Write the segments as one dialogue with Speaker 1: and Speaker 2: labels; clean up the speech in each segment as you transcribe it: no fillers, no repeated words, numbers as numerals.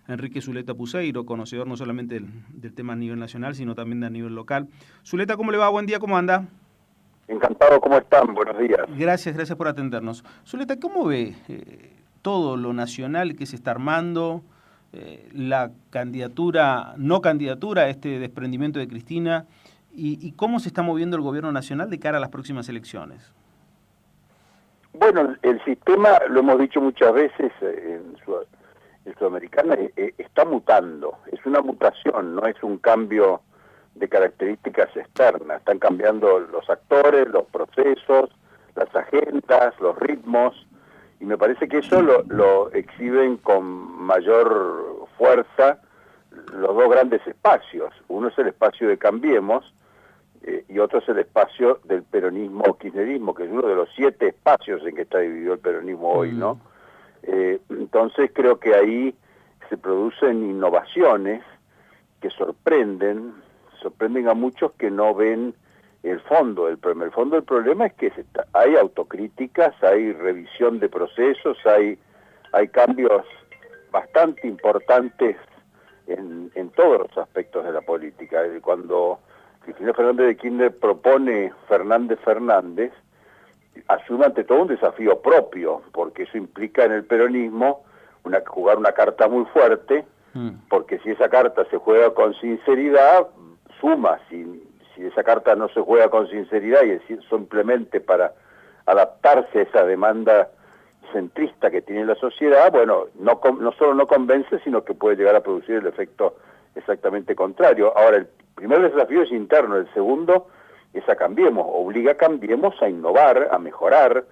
Speaker 1: Enrique Zuleta Puseiro, conocedor no solamente del tema a nivel nacional, sino también a nivel local. Zuleta, ¿cómo le va? Buen día, ¿cómo anda?
Speaker 2: Encantado, ¿cómo están? Buenos días.
Speaker 1: Gracias por atendernos. Zuleta, ¿cómo ve todo lo nacional que se está armando, la no candidatura a este desprendimiento de Cristina, y cómo se está moviendo el gobierno nacional de cara a las próximas elecciones?
Speaker 2: Bueno, el sistema, lo hemos dicho muchas veces en Sudamericana, está mutando. Es una mutación, no es un cambio de características externas. Están cambiando los actores, los procesos, las agendas, los ritmos, y me parece que eso lo exhiben con mayor fuerza los dos grandes espacios. Uno es el espacio de Cambiemos, y otro es el espacio del peronismo o kirchnerismo, que es uno de los 7 espacios en que está dividido el peronismo hoy, ¿no? Entonces creo que ahí se producen innovaciones que sorprenden a muchos que no ven el fondo del problema. El fondo del problema es que hay autocríticas, hay revisión de procesos, hay cambios bastante importantes en todos los aspectos de la política. Cuando Cristina Fernández de Kirchner propone Fernández, asume ante todo un desafío propio, porque eso implica en el peronismo jugar una carta muy fuerte, porque si esa carta se juega con sinceridad, suma. Si esa carta no se juega con sinceridad y es simplemente para adaptarse a esa demanda centrista que tiene la sociedad, bueno, no solo no convence, sino que puede llegar a producir el efecto exactamente contrario. Ahora, el primer desafío es interno, el segundo es a Cambiemos, obliga a Cambiemos a innovar, a mejorar,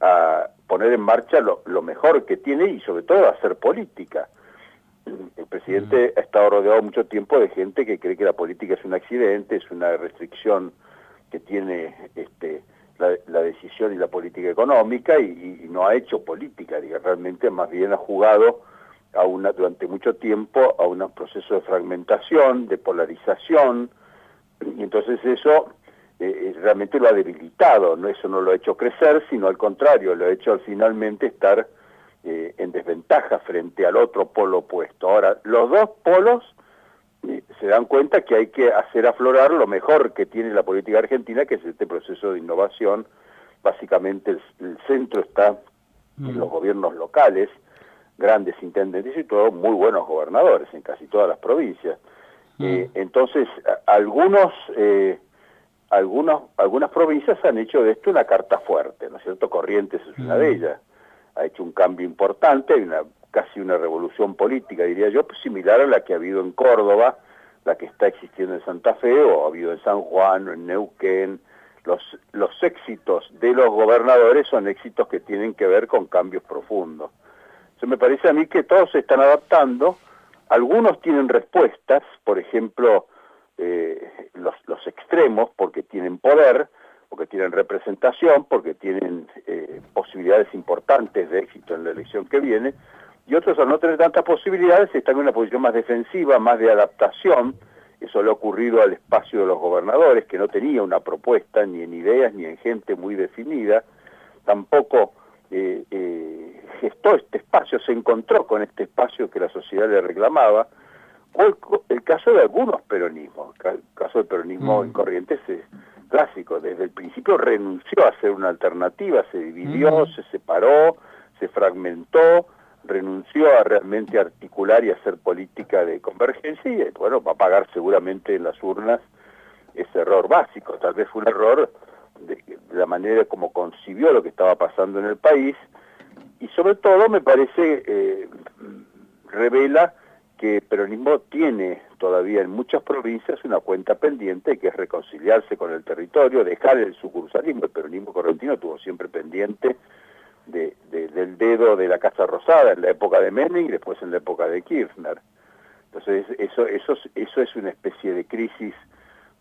Speaker 2: a poner en marcha lo mejor que tiene y sobre todo a hacer política. El presidente ha estado rodeado mucho tiempo de gente que cree que la política es un accidente, es una restricción que tiene la decisión y la política económica, y no ha hecho política, realmente más bien ha jugado durante mucho tiempo a un proceso de fragmentación, de polarización, y entonces eso realmente lo ha debilitado. Eso no lo ha hecho crecer, sino al contrario, lo ha hecho finalmente estar en desventaja frente al otro polo opuesto. Ahora, los dos polos se dan cuenta que hay que hacer aflorar lo mejor que tiene la política argentina, que es este proceso de innovación. Básicamente el centro está en los gobiernos locales, grandes intendentes y todos muy buenos gobernadores en casi todas las provincias. Entonces, algunas provincias han hecho de esto una carta fuerte, ¿no es cierto? Corrientes es una de ellas. Ha hecho un cambio importante, hay casi una revolución política, diría yo, similar a la que ha habido en Córdoba, la que está existiendo en Santa Fe, o ha habido en San Juan, o en Neuquén. Los éxitos de los gobernadores son éxitos que tienen que ver con cambios profundos. Entonces me parece a mí que todos se están adaptando, algunos tienen respuestas, por ejemplo, los extremos, porque tienen poder, porque tienen representación, porque tienen posibilidades importantes de éxito en la elección que viene, y otros al no tener tantas posibilidades están en una posición más defensiva, más de adaptación. Eso le ha ocurrido al espacio de los gobernadores, que no tenía una propuesta ni en ideas ni en gente muy definida, tampoco gestó este espacio, se encontró con este espacio que la sociedad le reclamaba, o el caso de algunos peronismos. El caso del peronismo en Corrientes es clásico, desde el principio renunció a ser una alternativa, se dividió, se separó, se fragmentó, renunció a realmente articular y hacer política de convergencia, y bueno, va a pagar seguramente en las urnas ese error básico. Tal vez fue un error de la manera como concibió lo que estaba pasando en el país, y sobre todo me parece revela que el peronismo tiene todavía en muchas provincias una cuenta pendiente, que es reconciliarse con el territorio, dejar el sucursalismo. El peronismo correntino tuvo siempre pendiente del dedo de la Casa Rosada en la época de Menem y después en la época de Kirchner. Entonces eso es una especie de crisis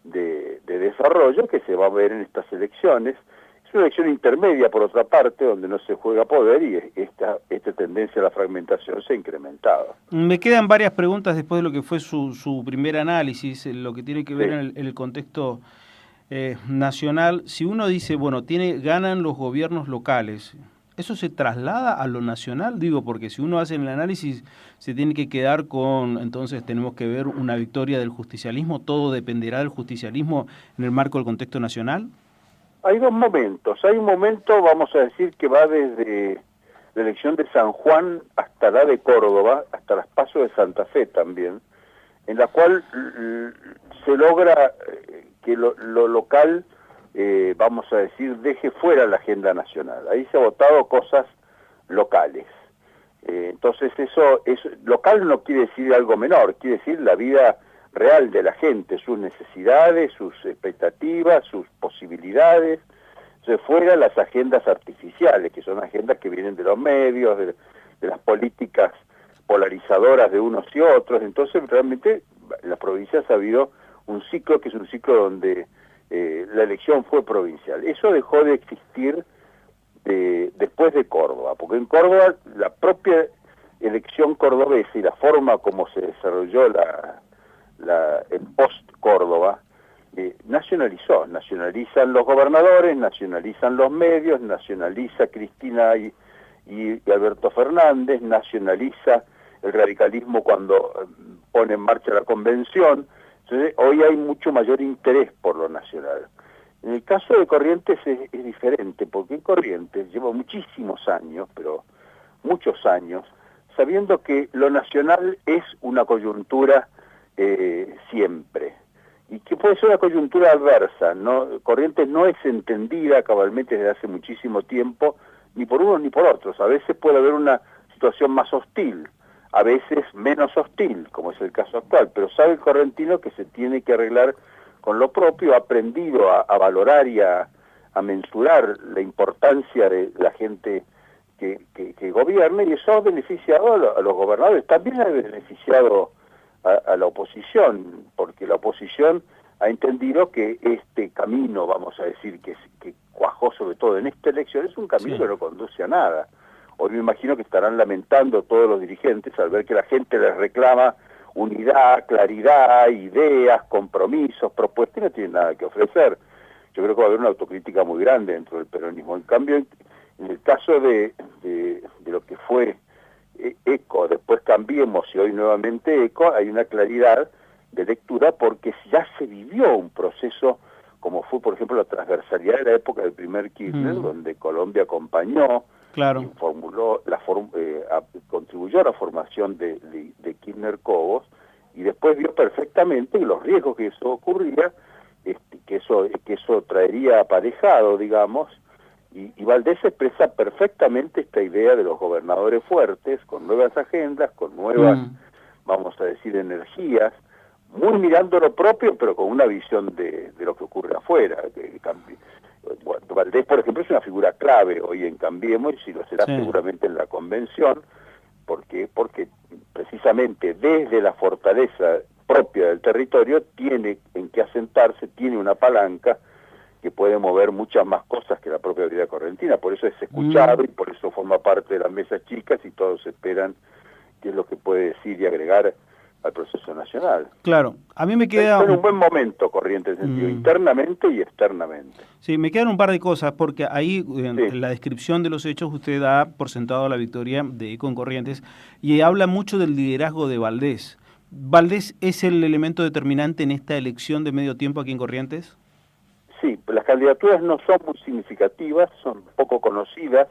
Speaker 2: de desarrollo que se va a ver en estas elecciones. Es una elección intermedia, por otra parte, donde no se juega poder, y esta tendencia a la fragmentación se ha incrementado.
Speaker 1: Me quedan varias preguntas después de lo que fue su primer análisis, lo que tiene que ver en el contexto nacional. Si uno dice, bueno, ganan los gobiernos locales, ¿Eso se traslada a lo nacional? Digo, porque si uno hace el análisis, se tiene que quedar con, entonces tenemos que ver una victoria del justicialismo, todo dependerá del justicialismo en el marco del contexto nacional.
Speaker 2: Hay dos momentos. Hay un momento, vamos a decir, que va desde la elección de San Juan hasta la de Córdoba, hasta las PASO de Santa Fe también, en la cual se logra que lo local, vamos a decir, deje fuera la agenda nacional. Ahí se ha votado cosas locales. Entonces eso local no quiere decir algo menor, quiere decir la vida real de la gente, sus necesidades, sus expectativas, sus posibilidades, se fuera las agendas artificiales, que son agendas que vienen de los medios, de las políticas polarizadoras de unos y otros. Entonces realmente en las provincias ha habido un ciclo que es un ciclo donde la elección fue provincial. Eso dejó de existir después de Córdoba, porque en Córdoba la propia elección cordobesa y la forma como se desarrolló el post-Córdoba nacionalizan los gobernadores, nacionalizan los medios, nacionaliza Cristina y Alberto Fernández, nacionaliza el radicalismo cuando pone en marcha la convención. Entonces hoy hay mucho mayor interés por lo nacional. En el caso de Corrientes es diferente, porque en Corrientes lleva muchísimos años, pero muchos años, sabiendo que lo nacional es una coyuntura siempre, y que puede ser una coyuntura adversa, ¿no? Corrientes no es entendida cabalmente desde hace muchísimo tiempo, ni por unos ni por otros. A veces puede haber una situación más hostil, a veces menos hostil, como es el caso actual, pero sabe el correntino que se tiene que arreglar con lo propio, ha aprendido a valorar y a mensurar la importancia de la gente que gobierna, y eso ha beneficiado a los gobernadores, también ha beneficiado a la oposición, porque la oposición ha entendido que este camino, vamos a decir, que cuajó sobre todo en esta elección, es un camino que no conduce a nada. Hoy me imagino que estarán lamentando todos los dirigentes al ver que la gente les reclama unidad, claridad, ideas, compromisos, propuestas, y no tienen nada que ofrecer. Yo creo que va a haber una autocrítica muy grande dentro del peronismo. En cambio, en el caso de lo que fue ECO, después Cambiemos y hoy nuevamente ECO, hay una claridad de lectura porque ya se vivió un proceso como fue, por ejemplo, la transversalidad de la época del primer Kirchner, donde Colombia acompañó,
Speaker 1: claro,
Speaker 2: y formuló contribuyó a la formación de Kirchner-Cobos, y después vio perfectamente los riesgos que eso ocurría, que eso traería aparejado, digamos, y Valdés expresa perfectamente esta idea de los gobernadores fuertes, con nuevas agendas, con nuevas, vamos a decir, energías, muy mirando lo propio, pero con una visión de lo que ocurre afuera. Bueno, Valdés, por ejemplo, es una figura clave hoy en Cambiemos, y si lo será seguramente en la convención, porque precisamente desde la fortaleza propia del territorio tiene en qué asentarse, tiene una palanca que puede mover muchas más cosas que la propia vida correntina. Por eso es escuchado y por eso forma parte de las mesas chicas, y todos esperan qué es lo que puede decir y agregar al proceso nacional.
Speaker 1: Claro, a mí me queda...
Speaker 2: Está en un buen momento Corrientes, en sentido internamente y externamente.
Speaker 1: Sí, me quedan un par de cosas, porque ahí en la descripción de los hechos usted da por sentado la victoria de ECO en Corrientes y habla mucho del liderazgo de Valdés. ¿Valdés es el elemento determinante en esta elección de medio tiempo aquí en Corrientes?
Speaker 2: Sí, las candidaturas no son muy significativas, son poco conocidas,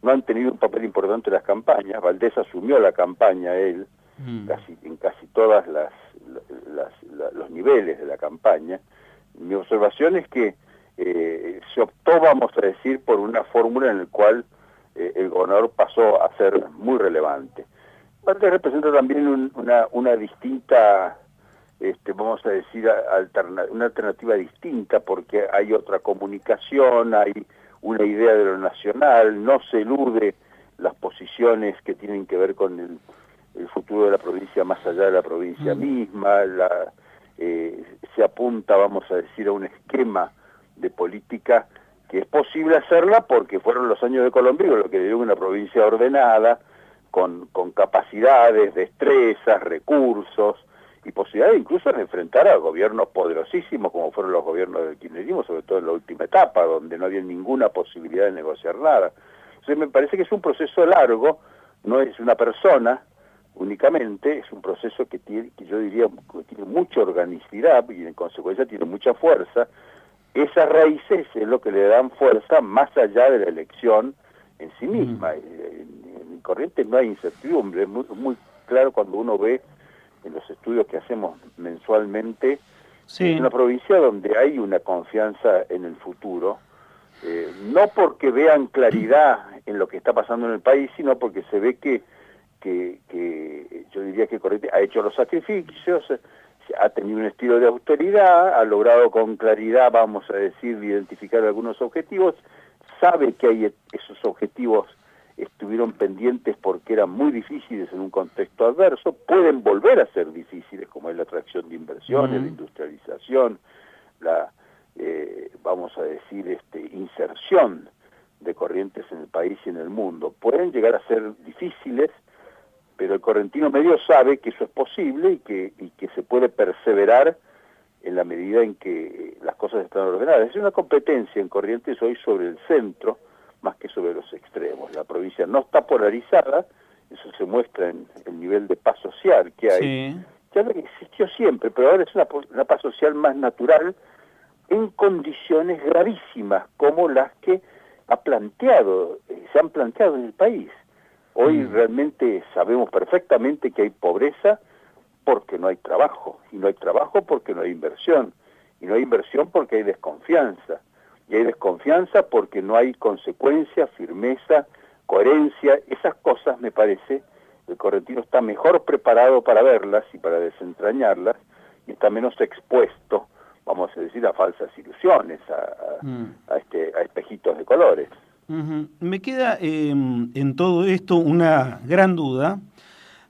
Speaker 2: no han tenido un papel importante en las campañas. Valdés asumió la campaña él, en casi todas los niveles de la campaña. Mi observación es que se optó, vamos a decir, por una fórmula en la cual el gobernador pasó a ser muy relevante. Valdés representa también una distinta, vamos a decir, una alternativa distinta, porque hay otra comunicación, hay una idea de lo nacional, no se elude las posiciones que tienen que ver con el futuro de la provincia más allá de la provincia misma, se apunta, vamos a decir, a un esquema de política que es posible hacerla porque fueron los años de Colombia lo que dio una provincia ordenada, con capacidades, destrezas, recursos y posibilidades incluso de enfrentar a gobiernos poderosísimos como fueron los gobiernos del kirchnerismo, sobre todo en la última etapa, donde no había ninguna posibilidad de negociar nada. Entonces me parece que es un proceso largo, no es una persona únicamente, es un proceso que yo diría que tiene mucha organicidad y en consecuencia tiene mucha fuerza. Esas raíces es lo que le dan fuerza más allá de la elección en sí misma. En Corrientes no hay incertidumbre, es muy claro cuando uno ve en los estudios que hacemos mensualmente.
Speaker 1: Sí.
Speaker 2: Es una provincia donde hay una confianza en el futuro, no porque vean claridad en lo que está pasando en el país, sino porque se ve que yo diría que Corrientes ha hecho los sacrificios, ha tenido un estilo de austeridad, ha logrado con claridad, vamos a decir, identificar algunos objetivos, sabe que hay esos objetivos estuvieron pendientes porque eran muy difíciles en un contexto adverso, pueden volver a ser difíciles, como es la atracción de inversiones, la industrialización, la, vamos a decir, inserción de Corrientes en el país y en el mundo. Pueden llegar a ser difíciles, pero el correntino medio sabe que eso es posible y que se puede perseverar en la medida en que las cosas están ordenadas. Es una competencia en Corrientes hoy sobre el centro, más que sobre los extremos. La provincia no está polarizada, eso se muestra en el nivel de paz social que hay.
Speaker 1: Sí.
Speaker 2: Ya lo que existió siempre, pero ahora es una paz social más natural en condiciones gravísimas como las que se han planteado en el país. Hoy realmente sabemos perfectamente que hay pobreza porque no hay trabajo, y no hay trabajo porque no hay inversión, y no hay inversión porque hay desconfianza, y hay desconfianza porque no hay consecuencia, firmeza, coherencia. Esas cosas, me parece, el correntino está mejor preparado para verlas y para desentrañarlas, y está menos expuesto, vamos a decir, a falsas ilusiones, a espejitos de colores.
Speaker 1: Me queda en todo esto una gran duda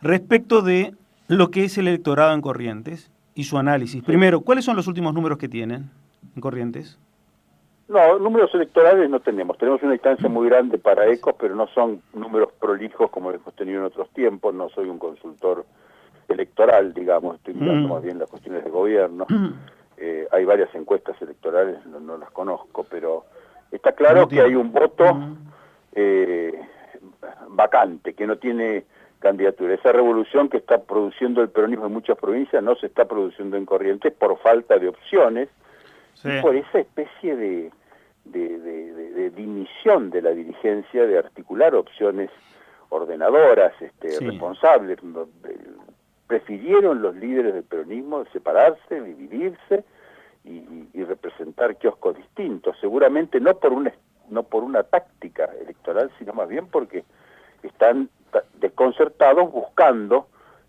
Speaker 1: respecto de lo que es el electorado en Corrientes y su análisis. Primero, ¿cuáles son los últimos números que tienen en Corrientes?
Speaker 2: No, números electorales no tenemos. Tenemos una instancia muy grande para ECOS, pero no son números prolijos como los hemos tenido en otros tiempos. No soy un consultor electoral, digamos, estoy mirando más bien las cuestiones de gobierno. Hay varias encuestas electorales, no las conozco, pero está claro que hay un voto vacante, que no tiene candidatura. Esa revolución que está produciendo el peronismo en muchas provincias no se está produciendo en Corrientes por falta de opciones, y por esa especie de dimisión de la dirigencia de articular opciones ordenadoras, responsables. Prefirieron los líderes del peronismo separarse, dividirse y representar kioscos distintos, seguramente no por una táctica electoral, sino más bien porque están desconcertados buscando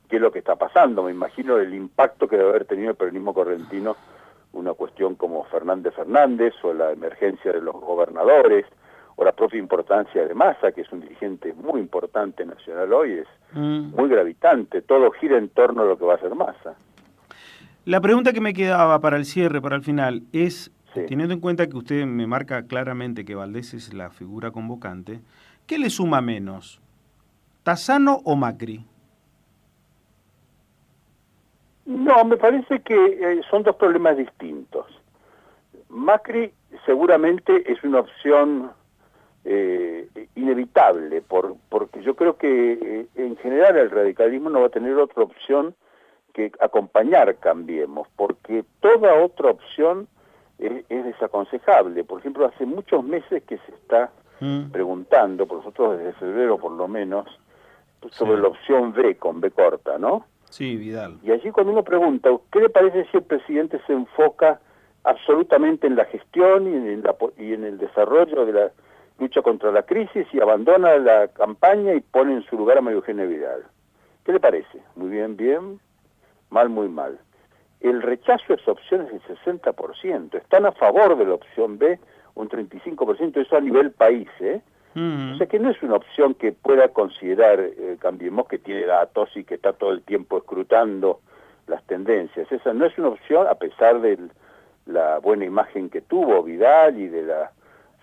Speaker 2: qué es lo que está pasando. Me imagino el impacto que debe haber tenido el peronismo correntino una cuestión como Fernández o la emergencia de los gobernadores o la propia importancia de Massa, que es un dirigente muy importante nacional hoy, es muy gravitante. Todo gira en torno a lo que va a hacer Massa.
Speaker 1: La pregunta que me quedaba para el cierre, para el final, es, teniendo en cuenta que usted me marca claramente que Valdés es la figura convocante, ¿qué le suma menos? ¿Tassano o Macri?
Speaker 2: No, me parece que son dos problemas distintos. Macri seguramente es una opción inevitable, porque yo creo que en general el radicalismo no va a tener otra opción que acompañar Cambiemos, porque toda otra opción es desaconsejable. Por ejemplo, hace muchos meses que se está preguntando, por nosotros desde febrero por lo menos, sobre la opción B, con B corta, ¿no?
Speaker 1: Sí, Vidal.
Speaker 2: Y allí cuando uno pregunta, ¿qué le parece si el presidente se enfoca absolutamente en la gestión y en el desarrollo de la lucha contra la crisis y abandona la campaña y pone en su lugar a María Eugenia Vidal? ¿Qué le parece? Muy bien, bien, mal, muy mal. El rechazo a esa opción es del 60%. Están a favor de la opción B un 35%, eso a nivel país, ¿eh? O sea que no es una opción que pueda considerar Cambiemos, que tiene datos y que está todo el tiempo escrutando las tendencias. Esa no es una opción, a pesar de la buena imagen que tuvo Vidal y de la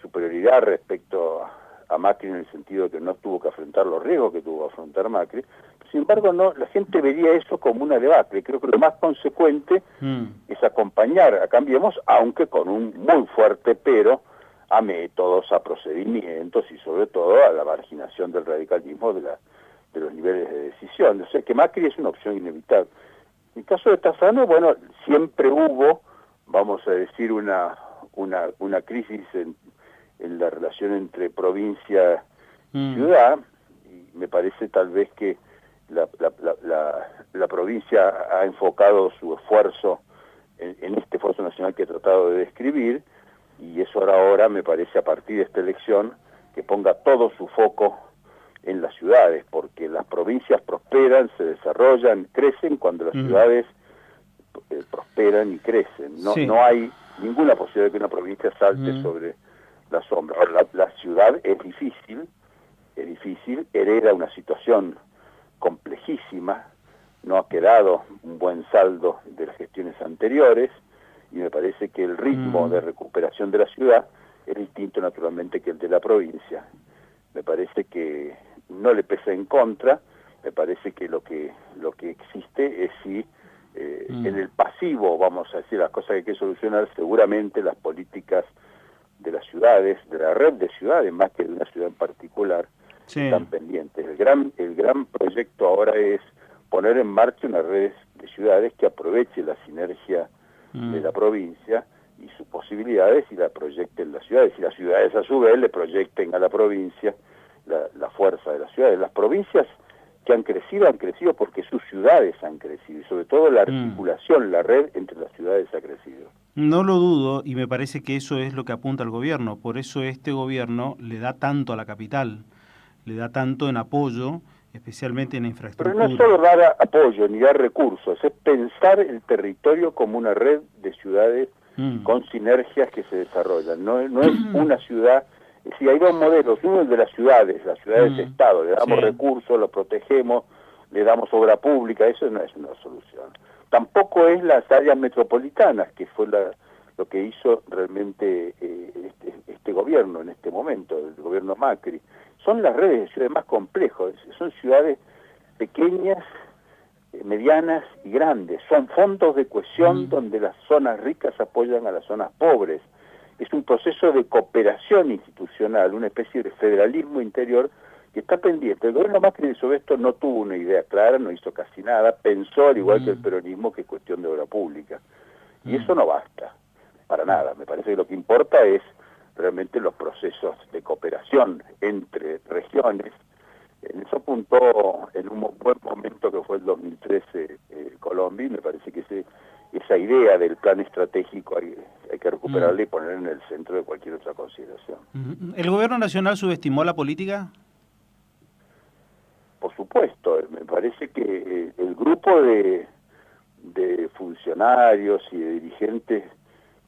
Speaker 2: superioridad respecto a Macri, en el sentido de que no tuvo que afrontar los riesgos que tuvo que afrontar Macri. Sin embargo, no, la gente vería eso como una debacle. Creo que lo más consecuente es acompañar a Cambiemos, aunque con un muy fuerte pero, a métodos, a procedimientos y sobre todo a la marginación del radicalismo de los niveles de decisión. O sea que Macri es una opción inevitable. En el caso de Tassano, bueno, siempre hubo, vamos a decir, una crisis en la relación entre provincia y ciudad, y me parece tal vez que la provincia ha enfocado su esfuerzo en este esfuerzo nacional que he tratado de describir, y es ahora, me parece, a partir de esta elección, que ponga todo su foco en las ciudades, porque las provincias prosperan, se desarrollan, crecen cuando las ciudades prosperan y crecen. No hay ninguna posibilidad de que una provincia salte sobre la sombra. Ahora, la ciudad es difícil, hereda una situación complejísima, no ha quedado un buen saldo de las gestiones anteriores, y me parece que el ritmo de recuperación de la ciudad es distinto naturalmente que el de la provincia. Me parece que no le pesa en contra, me parece que lo que existe es si en el pasivo, vamos a decir, las cosas que hay que solucionar, seguramente las políticas de las ciudades, de la red de ciudades, más que de una ciudad en particular, están pendientes. El gran proyecto ahora es poner en marcha una red de ciudades que aproveche la sinergia de la provincia y sus posibilidades y la proyecten en las ciudades, y las ciudades a su vez le proyecten a la provincia la fuerza de las ciudades. Las provincias que han crecido porque sus ciudades han crecido, y sobre todo la articulación, la red entre las ciudades ha crecido.
Speaker 1: No lo dudo, y me parece que eso es lo que apunta el gobierno. Por eso este gobierno le da tanto a la capital, le da tanto en apoyo, especialmente en la infraestructura.
Speaker 2: Pero no es solo dar apoyo ni dar recursos, es pensar el territorio como una red de ciudades con sinergias que se desarrollan. No es una ciudad. Si hay dos modelos, uno es de las ciudades Estado, le damos recursos, lo protegemos, le damos obra pública, eso no es una solución. Tampoco es las áreas metropolitanas, que fue lo que hizo realmente este gobierno en este momento, el gobierno Macri. Son las redes de ciudades más complejas, son ciudades pequeñas, medianas y grandes, son fondos de cohesión donde las zonas ricas apoyan a las zonas pobres. Es un proceso de cooperación institucional, una especie de federalismo interior que está pendiente. El gobierno Macri sobre esto no tuvo una idea clara, no hizo casi nada, pensó al igual que el peronismo que es cuestión de obra pública. Y eso no basta, para nada. Me parece que lo que importa es realmente los procesos de cooperación entre regiones. En eso apuntó en un buen momento que fue el 2013 Colombia, y me parece que esa idea del plan estratégico hay que recuperarla y ponerla en el centro de cualquier otra consideración.
Speaker 1: ¿El gobierno nacional subestimó la política?
Speaker 2: Por supuesto, me parece que el grupo de funcionarios y de dirigentes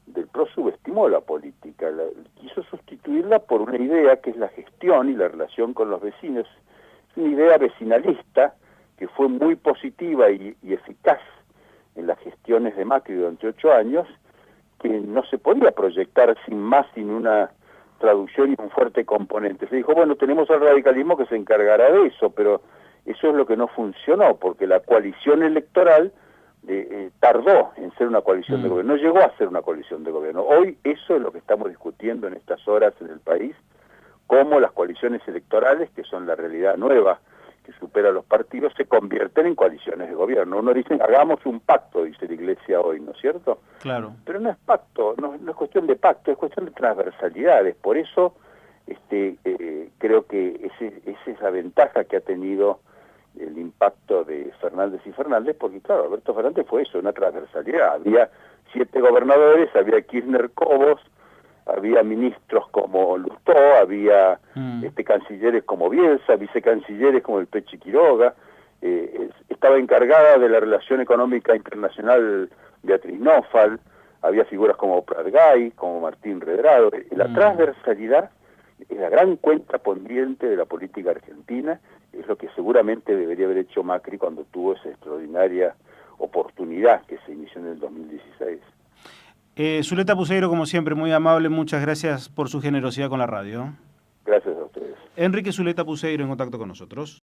Speaker 2: del PRO subestimó la política, quiso sustituirla por una idea que es la gestión y la relación con los vecinos. Es una idea vecinalista que fue muy positiva y eficaz en las gestiones de Macri durante 8 años, que no se podía proyectar sin una traducción y un fuerte componente. Se dijo, bueno, tenemos al radicalismo que se encargará de eso, pero eso es lo que no funcionó, porque la coalición electoral tardó en ser una coalición de gobierno, no llegó a ser una coalición de gobierno. Hoy eso es lo que estamos discutiendo en estas horas en el país, cómo las coaliciones electorales, que son la realidad nueva, que supera a los partidos, se convierten en coaliciones de gobierno. Uno dice, hagamos un pacto, dice la Iglesia hoy, ¿no es cierto?
Speaker 1: Claro.
Speaker 2: Pero no es pacto, no es cuestión de pacto, es cuestión de transversalidades. Por eso creo que esa es la ventaja que ha tenido el impacto de Fernández y Fernández, porque claro, Alberto Fernández fue eso, una transversalidad. Había 7 gobernadores, había Kirchner Cobos, había ministros como Lustó, había cancilleres como Bielsa, vicecancilleres como el Pechi Quiroga, estaba encargada de la relación económica internacional Beatriz Nófal, había figuras como Pratgay, como Martín Redrado. La transversalidad es la gran cuenta pendiente de la política argentina, es lo que seguramente debería haber hecho Macri cuando tuvo esa extraordinaria oportunidad que se inició en el 2016.
Speaker 1: Zuleta Puseiro, como siempre, muy amable, muchas gracias por su generosidad con la radio.
Speaker 2: Gracias a ustedes.
Speaker 1: Enrique Zuleta Puseiro en contacto con nosotros.